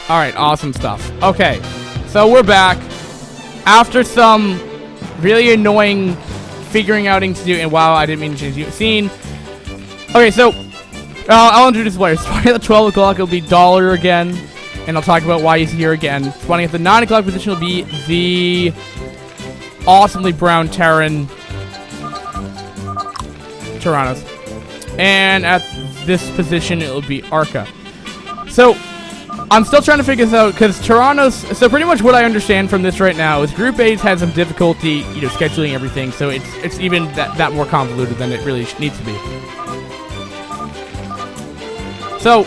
All right, awesome stuff. Okay, so we're back after some really annoying figuring out things to do. And wow, I didn't mean to change the scene. Okay, so I'll introduce the players. Starting at the 12 o'clock, it'll be Dollar again, and I'll talk about why he's here again. Spawning at the 9 o'clock position will be the awesomely brown Terran Tyrannos, and at this position it'll be Arca. So I'm still trying to figure this out because Tyrannos. So pretty much what I understand from this right now is Group A's had some difficulty, scheduling everything. So it's even that more convoluted than it really needs to be. So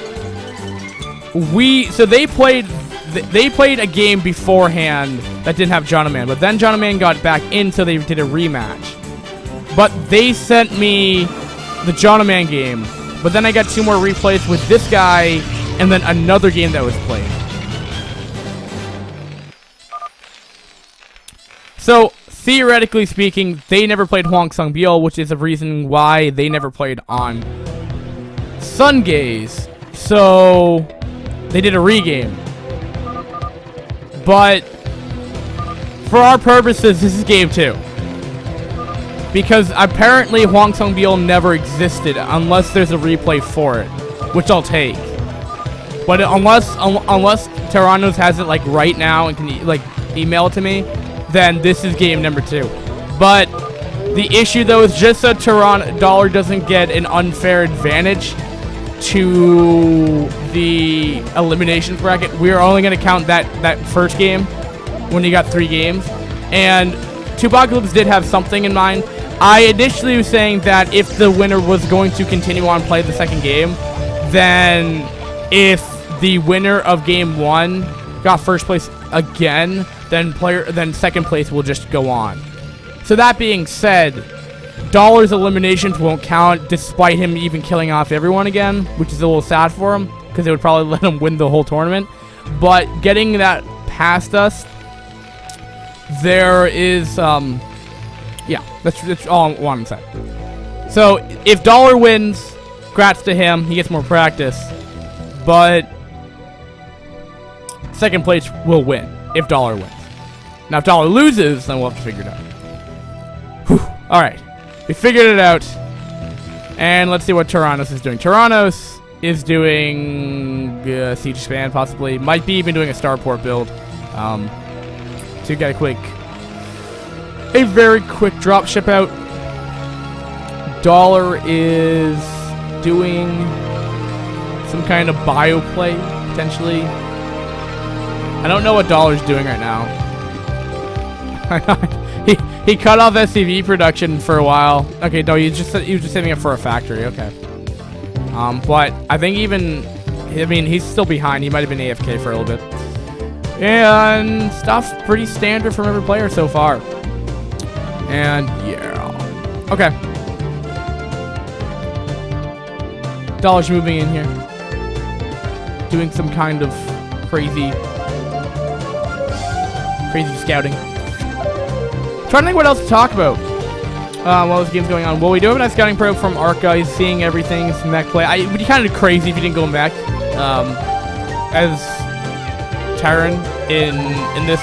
they played a game beforehand that didn't have John Man, but then John Man got back in, so they did a rematch. But they sent me the John Man game, but then I got 2 more replays with this guy, and then another game that was played. So theoretically speaking, they never played Hwang Sung Biol, which is a reason why they never played on Sun Gaze. So they did a regame. But for our purposes, this is game 2. Because apparently Hwang Sung Biol never existed unless there's a replay for it, which I'll take. But unless Tyrannos has it like right now and can like email it to me, then this is game number 2. But the issue though is just so Dollar doesn't get an unfair advantage to the eliminations bracket, we're only going to count that first game when you got 3 games. And Tupacalypse did have something in mind. I initially was saying that if the winner was going to continue on play the second game, then if the winner of game 1 got first place again, then second place will just go on. So that being said, Dollar's eliminations won't count despite him even killing off everyone again, which is a little sad for him because it would probably let him win the whole tournament. But getting that past us, there is yeah, that's all I want to say. So if Dollar wins, congrats to him, he gets more practice, but second place will win if Dollar wins. Now if Dollar loses, then we'll have to figure it out. Whew. All right, we figured it out, and let's see what Tyrannos is doing. Tyrannos is doing Siege Span, possibly. Might be even doing a Starport build. So you got a very quick drop ship out. Dollar is doing some kind of bio play, potentially. I don't know what Dollar's doing right now. he cut off SCV production for a while. Okay, no, he was just saving it for a factory. Okay. But I think he's still behind. He might have been AFK for a little bit. And stuff pretty standard from every player so far. And yeah. Okay. Dollar's moving in here. Doing some kind of crazy scouting. Trying to think what else to talk about while this game's going on. Well, we do have a nice scouting probe from Arca. He's seeing everything, some mech play. It would be kind of crazy if you didn't go back as Terran in this.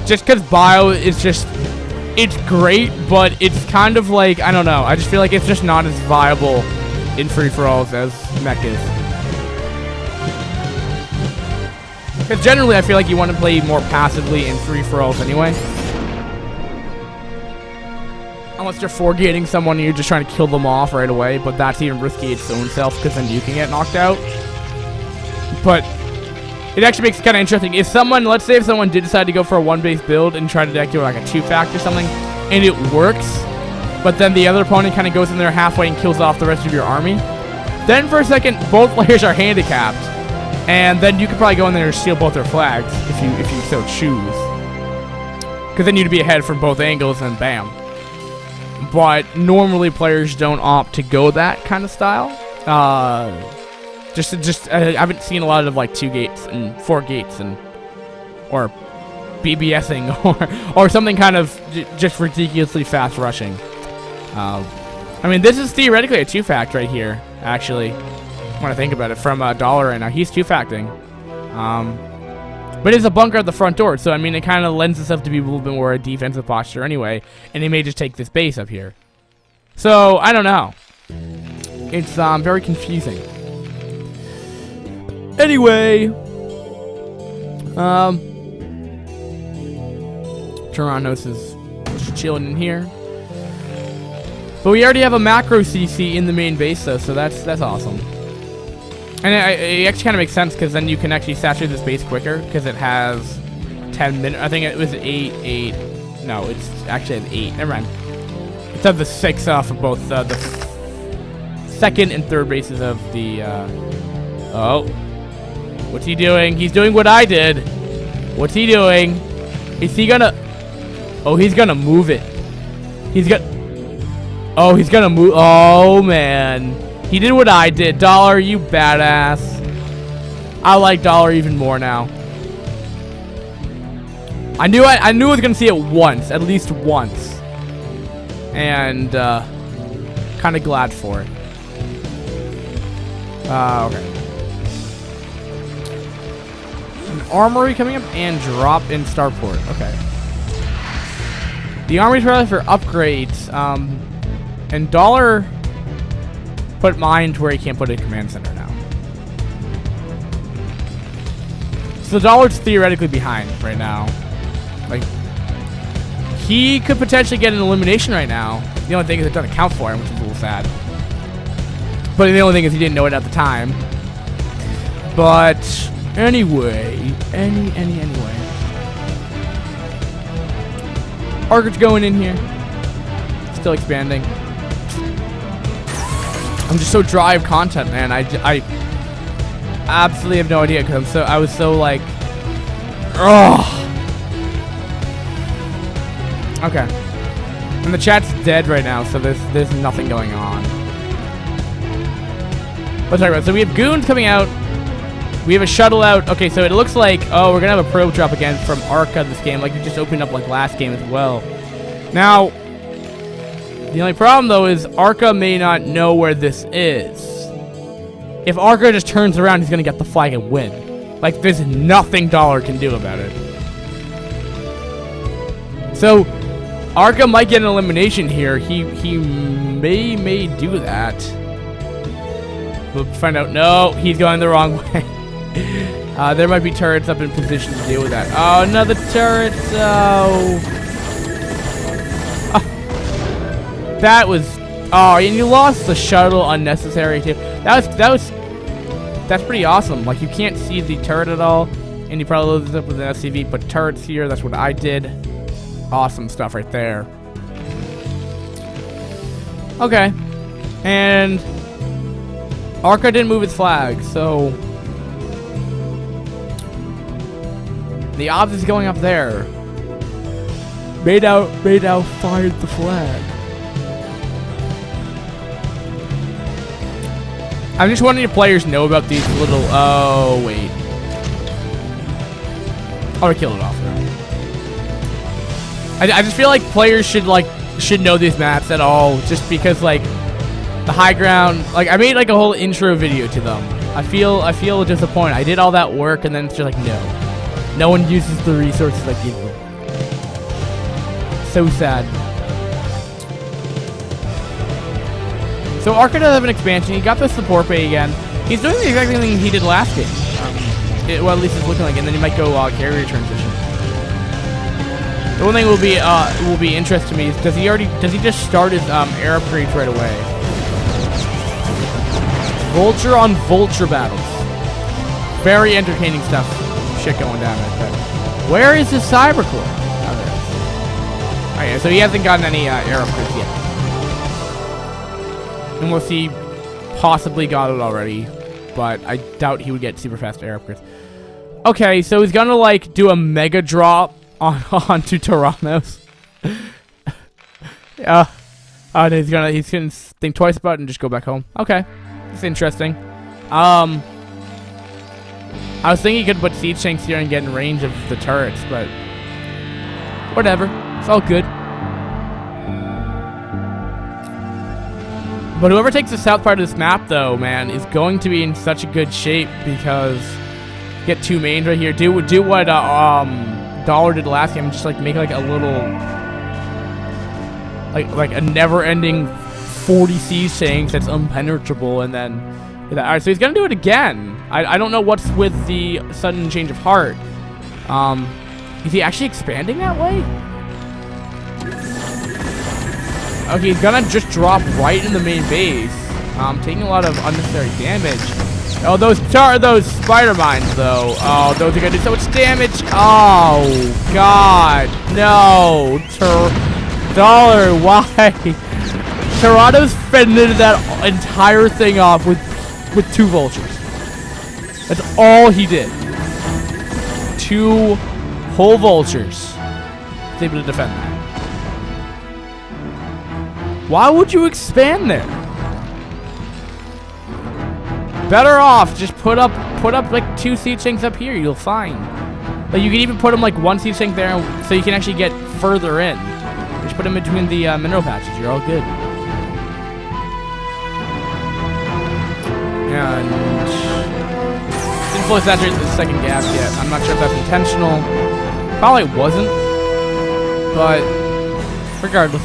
Just because bio is just, it's great, but it's kind of like, I don't know. I just feel like it's just not as viable in free-for-alls as mech is. Because generally, I feel like you want to play more passively in free-for-alls anyway. Unless you're 4-gating someone and you're just trying to kill them off right away, but that's even risky its own self because then you can get knocked out. But it actually makes it kind of interesting. If someone, let's say if someone did decide to go for a 1-base build and try to deck you like a 2-fact or something, and it works, but then the other opponent kind of goes in there halfway and kills off the rest of your army, then for a second, both players are handicapped. And then you could probably go in there and steal both their flags if you so choose. Because then you'd be ahead from both angles and bam. But normally players don't opt to go that kind of style. I haven't seen a lot of like 2 gates and 4 gates or BBSing or something kind of just ridiculously fast rushing. I mean, this is theoretically a 2-fact right here, actually. When I think about it, from Dollar right now, he's 2-facting. But it's a bunker at the front door, so I mean, it kind of lends itself to be a little bit more a defensive posture anyway, and they may just take this base up here. So, I don't know. It's very confusing. Anyway, Torontos is just chilling in here. But we already have a macro CC in the main base, though, so that's awesome. And it actually kind of makes sense, because then you can actually saturate this base quicker, because it has 10 minutes. I think it was 8. No, it's actually at 8. Never mind. It's at the 6 off of both the second and third bases of the... Oh. What's he doing? He's doing what I did. What's he doing? Is he gonna... Oh, he's gonna move it. He's gonna... Oh, he's gonna move... Oh, man. He did what I did. Dollar, you badass. I like Dollar even more now. I knew I was gonna see it once. At least once. And, kind of glad for it. Okay. An armory coming up and drop in starport. Okay. The armory's ready for upgrades. And Dollar put mine to where he can't put a command center now. So Dollar's theoretically behind right now. Like, he could potentially get an elimination right now. The only thing is it doesn't count for him, which is a little sad. But the only thing is he didn't know it at the time. But anyway, anyway. Archer's going in here. Still expanding. I'm just so dry of content, man. I absolutely have no idea, because I was so like, ugh. Okay. And the chat's dead right now, so there's nothing going on. Let's talk about it. So we have goons coming out. We have a shuttle out. Okay, so it looks like, oh, we're gonna have a probe drop again from Arca this game, like it just opened up like last game as well. Now, the only problem though is Arca may not know where this is. If Arca just turns around, he's gonna get the flag and win. Like, there's nothing Dollar can do about it. So Arca might get an elimination here. He may do that. We'll find out. No, he's going the wrong way. There might be turrets up in position to deal with that. Oh, another turret. Oh. That was... Oh, and you lost the shuttle unnecessary too. That's pretty awesome. Like, you can't see the turret at all, and you probably loaded it up with an SCV, but turrets here, that's what I did. Awesome stuff right there. Okay. And Arca didn't move its flag, so the odds is going up there. Beidou fired the flag. I'm just wondering if players know about these little... Oh, wait. Oh, I killed it off there. I just feel like players should know these maps at all, just because, like, the high ground... Like, I made, like, a whole intro video to them. I feel disappointed. I did all that work, and then it's just like, no. No one uses the resources I give them. So sad. So Arca does have an expansion. He got the support bay again. He's doing the exact same thing he did last game. Well, at least it's looking like. And then he might go carrier transition. The one thing will be interesting to me is does he just start his air upgrades right away? Vulture on Vulture battles. Very entertaining stuff. Shit going down right there. Where is his cyber core? Oh, there it is. Oh yeah, so he hasn't gotten any air upgrades yet. Unless he possibly got it already, but I doubt he would get super fast air upgrades. Okay, so he's gonna like do a mega drop onto Tyrannos. Yeah. Oh, he's gonna think twice about it and just go back home. Okay, that's interesting. I was thinking he could put siege tanks here and get in range of the turrets, but whatever. It's all good. But whoever takes the south part of this map, though, man, is going to be in such a good shape because Get 2 mains right here. Do what Dollar did last game. Just like make like a little like a never-ending 40 siege tanks that's impenetrable, and then all right. So he's gonna do it again. I don't know what's with the sudden change of heart. Is he actually expanding that way? Okay, he's gonna just drop right in the main base. Taking a lot of unnecessary damage. Oh, those spider mines though. Oh, those are gonna do so much damage. Oh God, no. Dollar, why? Toronto's fended that entire thing off with 2 vultures. That's all he did. 2 whole vultures. He's able to defend that. Why would you expand there? Better off just put up like 2 siege tanks up here. You'll find. Like you can even put them like 1 siege tank there, so you can actually get further in. Just put them in between the mineral patches. You're all good. And didn't fully saturate the second gas yet. I'm not sure if that's intentional. Probably wasn't. But regardless.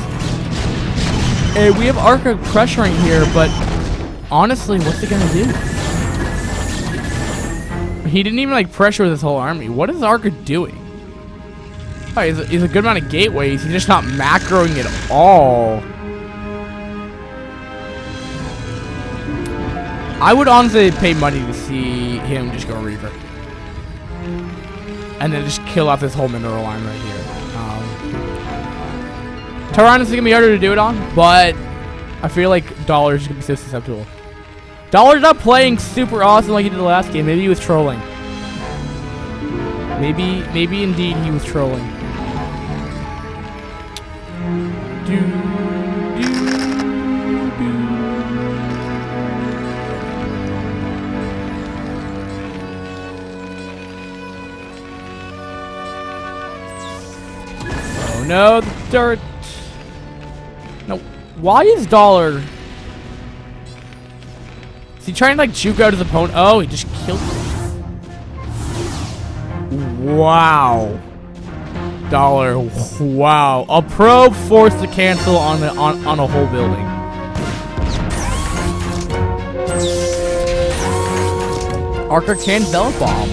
Hey, we have Arca pressuring here, but honestly, what's he gonna do? He didn't even like pressure with his whole army. What is Arca doing? Oh, he's a good amount of gateways. He's just not macroing at all. I would honestly pay money to see him just go Reaper. And then just kill off this whole mineral line right here. Tyrannus is going to be harder to do it on, but I feel like Dollar's going to be so susceptible. Dollar's not playing super awesome like he did the last game. Maybe he was trolling. Maybe indeed he was trolling. Oh no, the dirt. No, why is Dollar? Is he trying to like juke out his opponent? Oh, he just killed him. Wow. Dollar. Wow. A probe forced to cancel on a whole building. Arca can Zealot Bomb.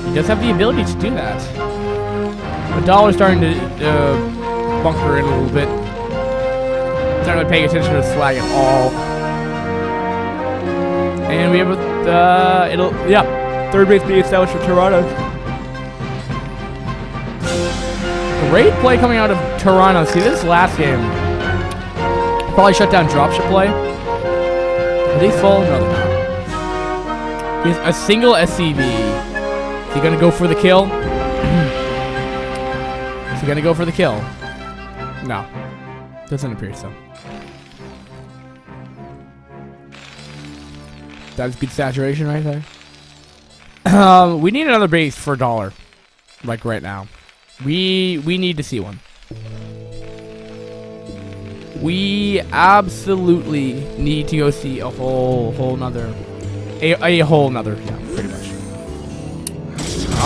He does have the ability to do that. But Dollar's starting to bunker in a little bit. He's not really paying attention to the flag at all. And we have third base being established for Toronto. Great play coming out of Toronto. See, this last game probably shut down dropship play. Are they full? No, they're not. He has a single SCV. Is he gonna go for the kill? Is he gonna go for the kill? No. Doesn't appear so. That's good saturation right there. We need another base for Dollar. Like right now. We need to see one. We absolutely need to go see a whole nother, yeah, pretty much.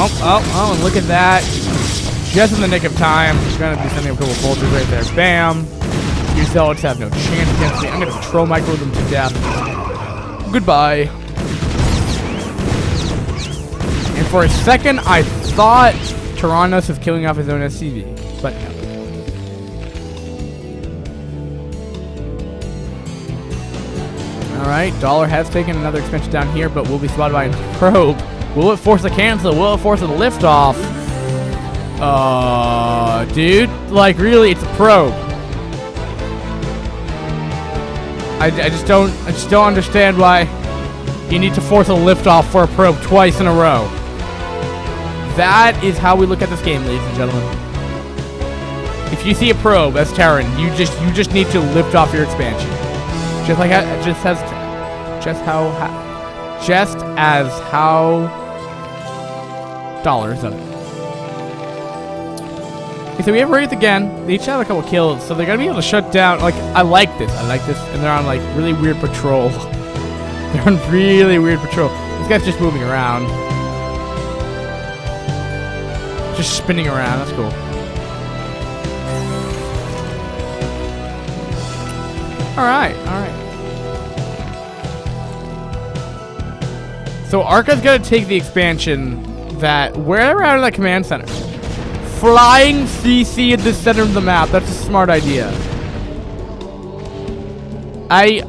Oh, and look at that. Just in the nick of time. He's gonna be sending a couple vultures right there. Bam. Your zealots have no chance against me. I'm gonna control micro them to death. Goodbye. And for a second, I thought Tyrannus was killing off his own SCV, but no. Alright, Dollar has taken another expansion down here, but will be spotted by a probe. Will it force a cancel? Will it force a lift off? Dude, like really, it's a probe. I just don't understand why you need to force a lift off for a probe twice in a row. That is how we look at this game, ladies and gentlemen. If you see a probe as Terran, you just need to lift off your expansion. Just as how Dollar has done it. Okay, so we have Wraith again. They each have a couple kills, so they're gonna be able to shut down. Like, I like this, and they're on like really weird patrol. They're on really weird patrol. This guy's just moving around. Just spinning around. That's cool. Alright, alright. So Arca's gonna take the expansion that we're out of the command center. Flying CC at the center of the map. That's a smart idea.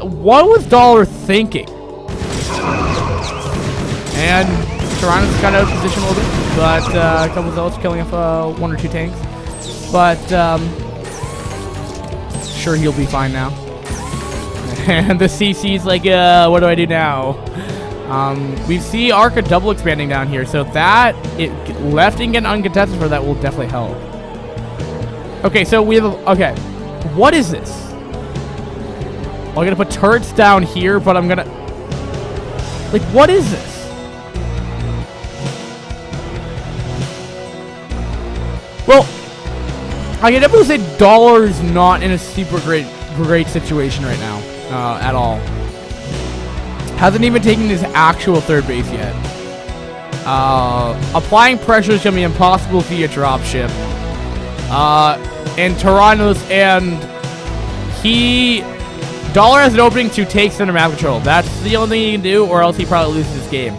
What was Dollar thinking? And Toronto's got out of position a little bit, but a couple of zealots killing off 1 or 2 tanks. But sure, he'll be fine now. And the CC's like, what do I do now? We see Arca double expanding down here, so that left and getting uncontested for that will definitely help. Okay, so we have okay. What is this? I'm gonna put turrets down here, but I'm gonna like, what is this? Well, I can definitely say Dollar's not in a super great situation right now, at all. Hasn't even taken his actual third base yet. Applying pressure is gonna be impossible via dropship. And Toronto's Dollar has an opening to take center map control. That's the only thing he can do, or else he probably loses this game.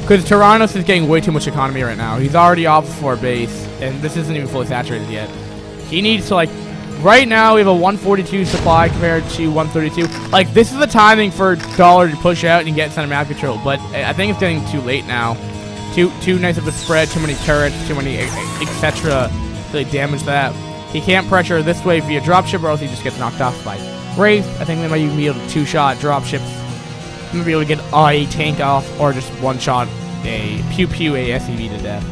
Because Toronto's is getting way too much economy right now. He's already off 4 base, and this isn't even fully saturated yet. He needs to, like, right now we have a 142 supply compared to 132. Like, this is the timing for Dollar to push out and get center map control, but I think it's getting too late now. Too nice of a spread, too many turrets, too many etc. to damage that. He can't pressure this way via dropship, or else he just gets knocked off by Wraith. I think they might even be able to 2-shot dropships. Maybe be able to get a tank off, or just 1-shot a pew a SCV to death.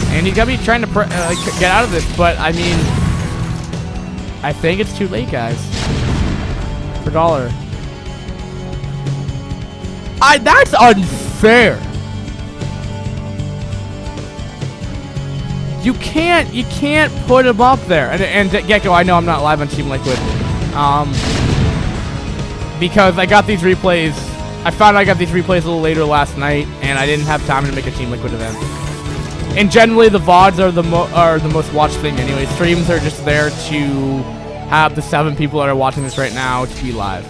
And he's gotta be trying to get out of this, but I mean, I think it's too late, guys. For Dollar. That's unfair. You can't put him up there. And Gecko, I know I'm not live on Team Liquid. Because I got these replays. I found I got these replays a little later last night, and I didn't have time to make a Team Liquid event. And generally, the VODs are the most watched thing anyway. Streams are just there to have the 7 people that are watching this right now to be live.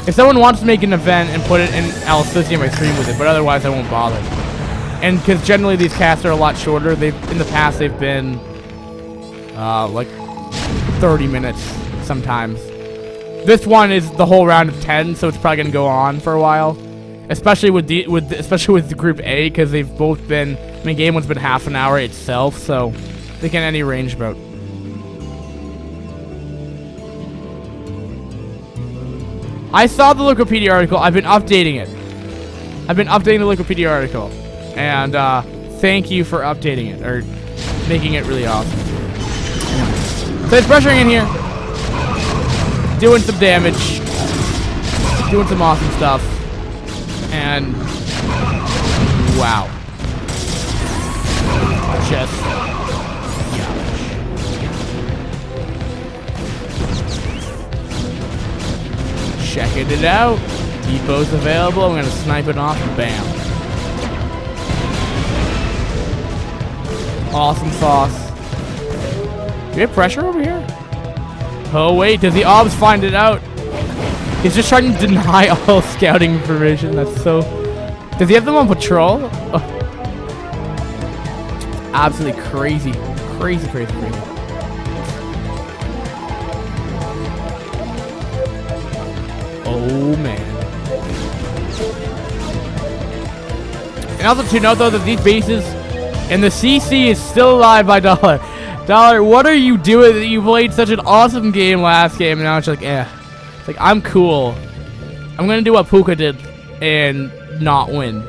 If someone wants to make an event and put it in, I'll associate my stream with it, but otherwise I won't bother. And because generally these casts are a lot shorter, in the past they've been like 30 minutes sometimes. This one is the whole round of 10, so it's probably gonna go on for a while, especially with the group A, because they've both been. I mean, game one's been half an hour itself, so they can any range about. I saw the Wikipedia article. I've been updating it. I've been updating the Wikipedia article. And thank you for updating it, or making it really awesome. So it's pressuring in here. Doing some damage. Doing some awesome stuff. And wow. Just checking it out. Depot's available. I'm gonna snipe it off and bam. Awesome sauce. Do we have pressure over here? Oh wait, does the obs find it out? He's just trying to deny all scouting information. That's so... Does he have them on patrol? Oh. Absolutely crazy. Crazy. Oh man. And also to note though that these bases and the CC is still alive by Dollar. Dollar, what are you doing? You played such an awesome game last game, and now it's like, It's like, I'm cool. I'm gonna do what Puka did and not win.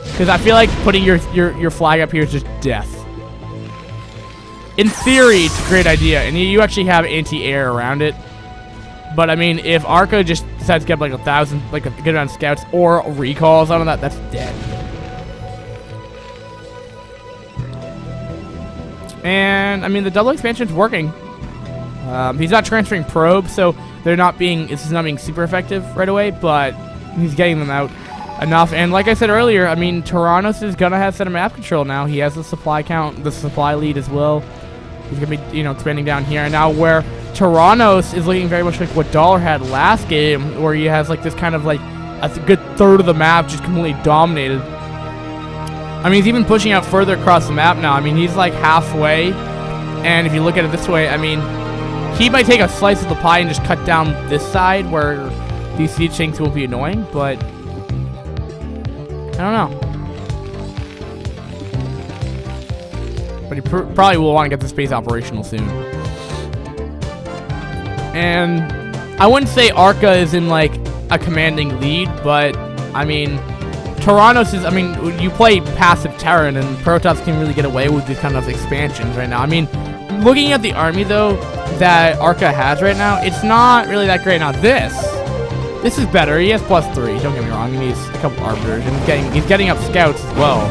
Because I feel like putting your flag up here is just death. In theory, it's a great idea, and you actually have anti-air around it. But I mean, if Arca just decides to get like 1,000, like a good amount of scouts or recalls on that, that's dead. And I mean, the double expansion's working. He's not transferring probes, so This is not being super effective right away, but he's getting them out enough. And like I said earlier, I mean, Tyrannos is gonna have center map control now. He has the supply lead as well. He's gonna be, expanding down here. And now where Tyrannos is looking very much like what Dollar had last game, where he has like this kind of like a good third of the map just completely dominated. I mean, he's even pushing out further across the map now. I mean, he's like halfway. And if you look at it this way, I mean, he might take a slice of the pie and just cut down this side where these siege tanks will be annoying, but I don't know. But he probably will want to get this base operational soon. And I wouldn't say Arca is in like a commanding lead, but I mean, Tyrannos is, I mean, you play passive Terran and Protoss can really get away with these kind of expansions right now. I mean, looking at the army though that Arca has right now, it's not really that great. Now this is better. He has +3. Don't get me wrong. He needs a couple arbiters, and he's getting up scouts as well.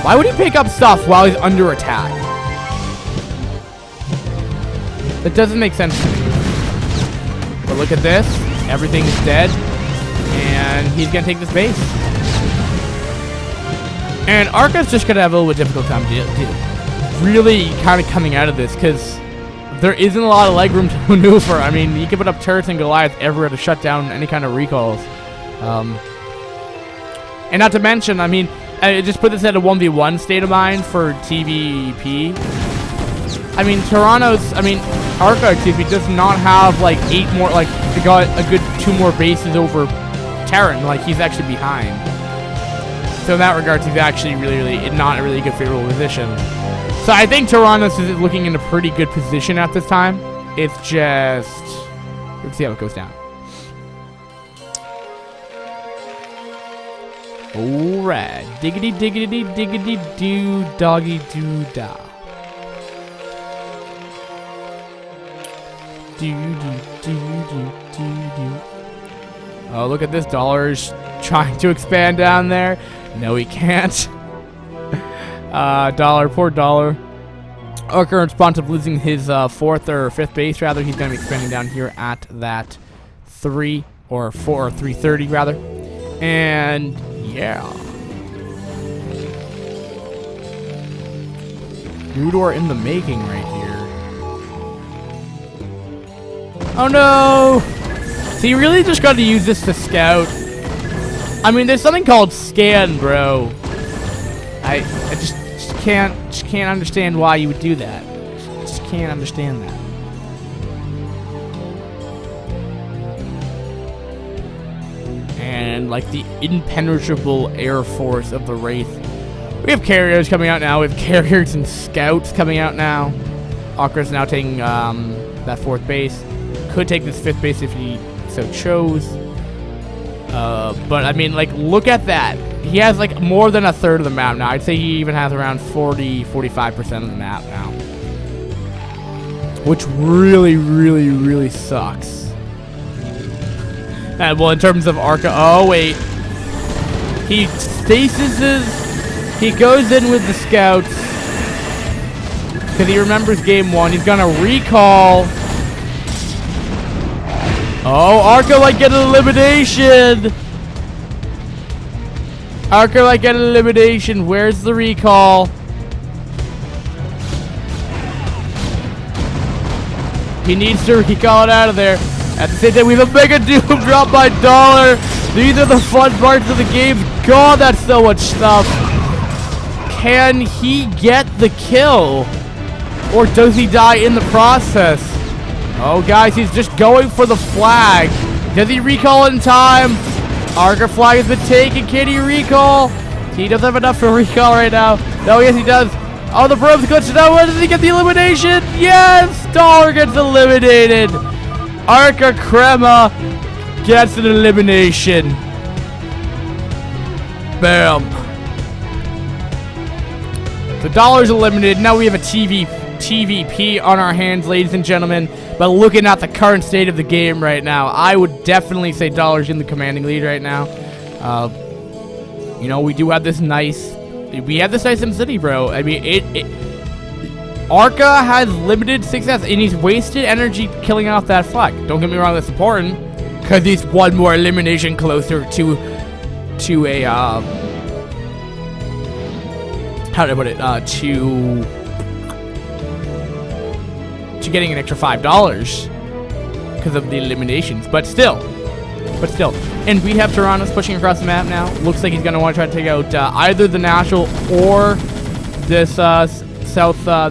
Why would he pick up stuff while he's under attack? That doesn't make sense to me. But look at this. Everything is dead, and he's gonna take this base. And Arca's just gonna have a little bit difficult time really kind of coming out of this, because there isn't a lot of legroom to maneuver. I mean, you can put up turrets and Goliath everywhere to shut down any kind of recalls. And not to mention, I mean, I just put this at a 1v1 state of mind for TVP. I mean, Arca, does not have like 8 more, like, he got a good 2 more bases over Terran. Like, he's actually behind. So in that regard, he's actually really not a really good favorable position. So I think Tyrannos is looking in a pretty good position at this time. It's just, let's see how it goes down. Alright, diggity diggity diggity doo doggy doo da. Oh, look at this. Dollar's trying to expand down there. No, he can't. Poor Dollar. Arca, in response of losing his 4th or 5th base, rather, he's going to be expanding down here at that 3 or 4 or 330, rather. And yeah. Udor in the making right here. Oh no! So you really just got to use this to scout. I mean, there's something called scan, bro. I just can't understand why you would do that. Just can't understand that. And like the impenetrable air force of the Wraith. We have carriers coming out now. We have carriers and scouts coming out now. Arca's now taking that 4th base. Could take this 5th base if he so chose. But I mean, like, look at that. He has like more than a third of the map now. I'd say he even has around 45% of the map now. Which really sucks. And well, in terms of Arca, oh wait. He stasises. He goes in with the scouts. Because he remembers game 1. He's gonna recall. Oh, Arca might get an elimination. Arca might get an elimination. Where's the recall? He needs to recall it out of there. At the same time, we have a Mega Doom drop by Dollar. These are the fun parts of the game. God, that's so much stuff. Can he get the kill? Or does he die in the process? Oh, guys, he's just going for the flag. Does he recall in time? Arca flag has been taken. Can he recall? He doesn't have enough to recall right now. No, yes, he does. Oh, the broom's glitched out. Where does he get the elimination? Yes! Dollar gets eliminated. Arca Crema gets an elimination. Bam. The Dollar's eliminated. Now we have a TVP on our hands, ladies and gentlemen. But looking at the current state of the game right now, I would definitely say Dollar's in the commanding lead right now. You know, we do have this nice... We have this nice SimCity, bro. I mean, Arca has limited success, and he's wasted energy killing off that flag. Don't get me wrong, that's important, because he's one more elimination closer to a, how do I put it, to getting an extra $5 because of the eliminations, but still. And we have Tyrannos pushing across the map now. Looks like he's going to want to try to take out either the natural or this the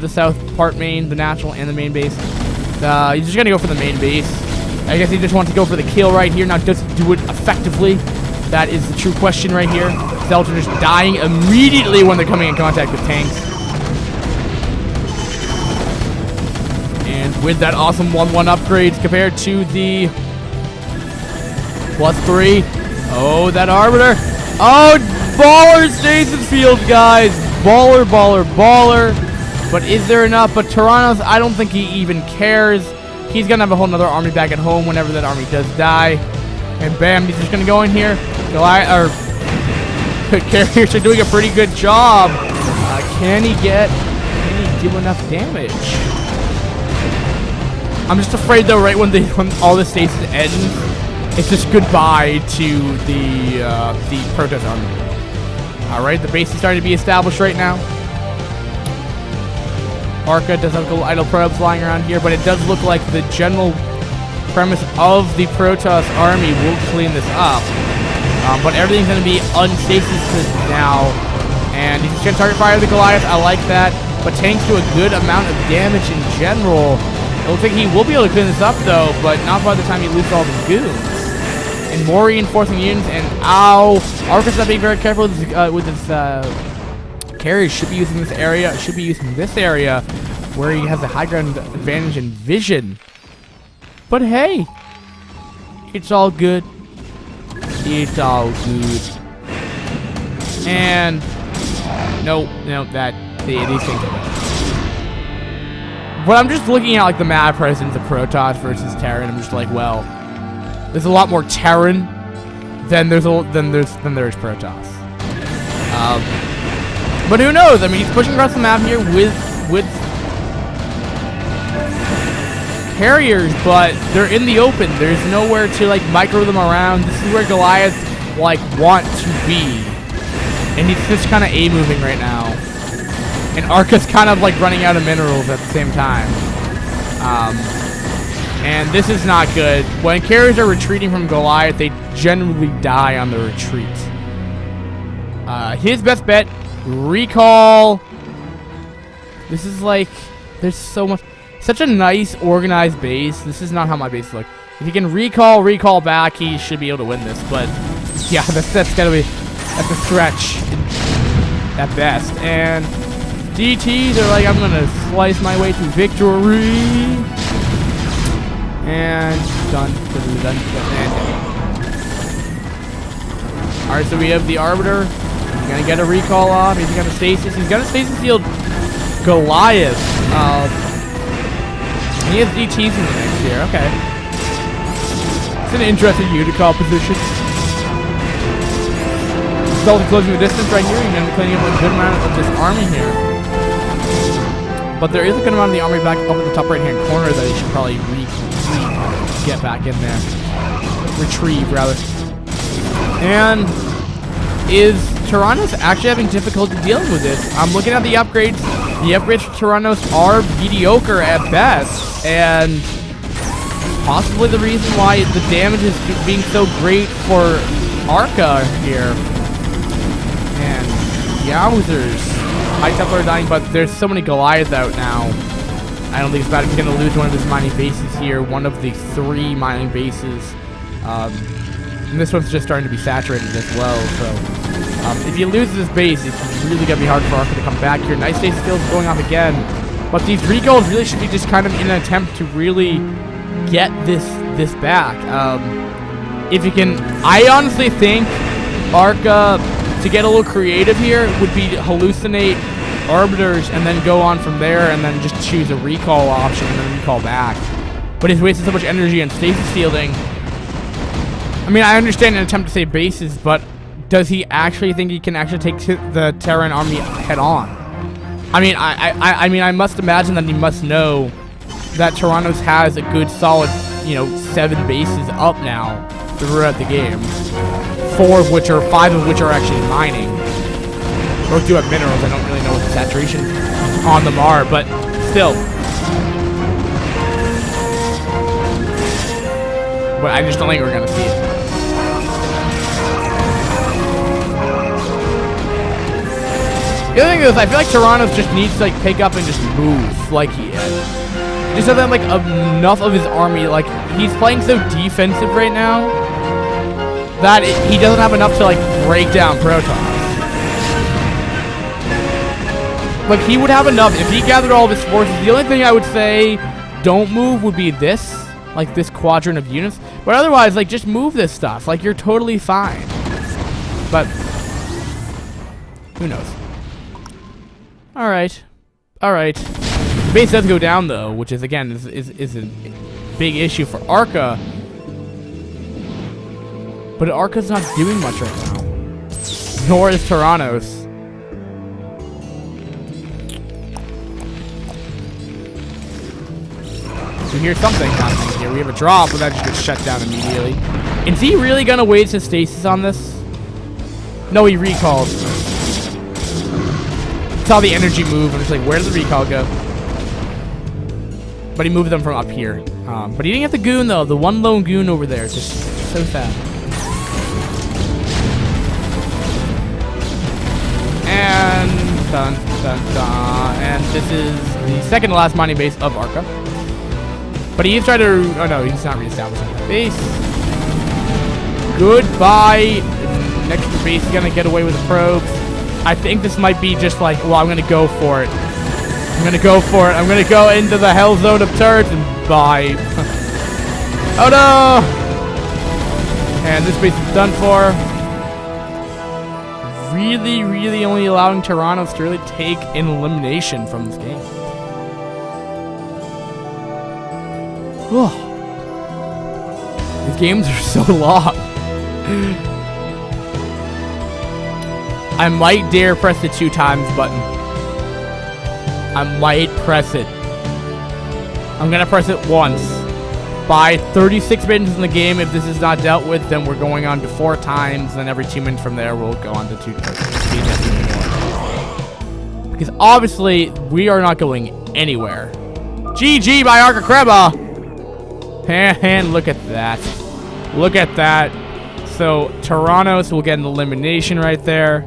south part main, the natural and the main base. He's just going to go for the main base. I guess he just wants to go for the kill right here. Now, does he do it effectively? That is the true question right here. Zelda just dying immediately when they're coming in contact with tanks. And with that awesome 1-1 upgrades compared to the +3. Oh, that Arbiter. Oh, baller stasis field, guys. Baller. But is there enough? But Tyrannos, I don't think he even cares. He's going to have a whole nother army back at home whenever that army does die. And bam, he's just going to go in here. Carriers are doing a pretty good job. Can he do enough damage? I'm just afraid though, right when all the stasis ends, it's just goodbye to the Protoss army. Alright, the base is starting to be established right now. Arca does have a couple idle probes lying around here, but it does look like the general premise of the Protoss army will clean this up. But everything's going to be unstasis now. And he's just going to target fire the Goliath. I like that. But tanks do a good amount of damage in general. It looks like he will be able to clean this up, though, but not by the time he loses all the goons. And more reinforcing units, and ow! Arca's not being very careful with his carriers. Should be using this area. Where he has a high ground advantage in vision. But hey, it's all good. It's all good. And no, these things are bad. But I'm just looking at like the map presence of Protoss versus Terran. I'm just like, well, there's a lot more Terran than there's Protoss. But who knows? I mean, he's pushing across the map here with carriers, but they're in the open. There's nowhere to like micro them around. This is where Goliaths like want to be, and he's just kind of A-moving right now. And Arca's kind of like running out of minerals at the same time. And this is not good. When carriers are retreating from Goliath, they generally die on the retreat. His best bet, recall. This is like, there's so much, such a nice organized base. This is not how my base looks. If he can recall back, he should be able to win this. But yeah, that's a stretch at best. And DT, they're like, I'm gonna slice my way to victory. And done. Alright, so we have the Arbiter. He's gonna get a recall off. He's gonna stasis. He's gonna stasis field Goliath. He has DTs in the mix here. Okay. It's an interesting unit composition. Zelda closing the distance right here. He's gonna be cleaning up a good amount of this army here. But there is a good amount of the army back up in the top right-hand corner that he should probably get back in there. Retrieve, rather. And is Tyrannos actually having difficulty dealing with this? I'm looking at the upgrades. The upgrades for Tyrannos are mediocre at best. And possibly the reason why the damage is being so great for Arca here. And yowzers. High Templar are dying, but there's so many Goliaths out now. I don't think it's bad if he's going to lose one of his mining bases here. One of the 3 mining bases. And this one's just starting to be saturated as well. So if he loses this base, it's really going to be hard for Arca to come back here. Nice stasis fields going off again. But these recalls really should be just kind of in an attempt to really get this back. If you can, I honestly think Arca, to get a little creative here, would be to hallucinate Arbiters and then go on from there and then just choose a recall option and then recall back. But he's wasted so much energy on stasis fielding. I mean, I understand an attempt to save bases, but does he actually think he can actually take the Terran army head on? I mean, I mean, I must imagine that he must know that Toronto's has a good solid, you know, 7 bases up now throughout the game. 5 of which are actually mining. Both do have minerals. I don't really know what the saturation on them are, but still. But I just don't think we're gonna see it. The other thing is, I feel like Toronto just needs to like pick up and just move like he is. Just so that like enough of his army, like he's playing so defensive right now that he doesn't have enough to like break down Protoss. Like he would have enough if he gathered all of his forces. The only thing I would say don't move would be this, like this quadrant of units. But otherwise, like just move this stuff. Like you're totally fine. But who knows? All right. The base does go down though, which is again is a big issue for Arca. But Arca's not doing much right now. Nor is Toronto's. We hear something happening here. We have a drop, but that just gets shut down immediately. Is he really gonna waste his stasis on this? No, he recalled. Saw the energy move. I'm just like, where did the recall go? But he moved them from up here. But he didn't get the goon though. The one lone goon over there. It's just so sad. And dun dun dun. And this is the second to last mining base of Arca. But he's trying to. Oh no, he's not reestablishing that base. Goodbye. Next base is gonna get away with the probes. I think this might be just like, well, I'm gonna go for it. I'm gonna go into the hell zone of turrets and bye. Oh no! And this base is done for. Really, really only allowing Toronto to really take an elimination from this game. These games are so long. I might dare press the 2 times button. I might press it. I'm gonna press it once. By 36 minutes in the game, if this is not dealt with, then we're going on to 4 times. Then every 2 minutes from there, we'll go on to 2 times. Because obviously, we are not going anywhere. GG by Arca Kreba! And look at that. Look at that. So, Toronto's will get an elimination right there.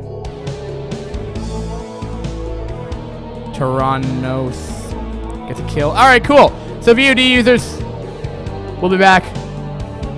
Toronto's gets a kill. Alright, cool. So, VOD users, we'll be back.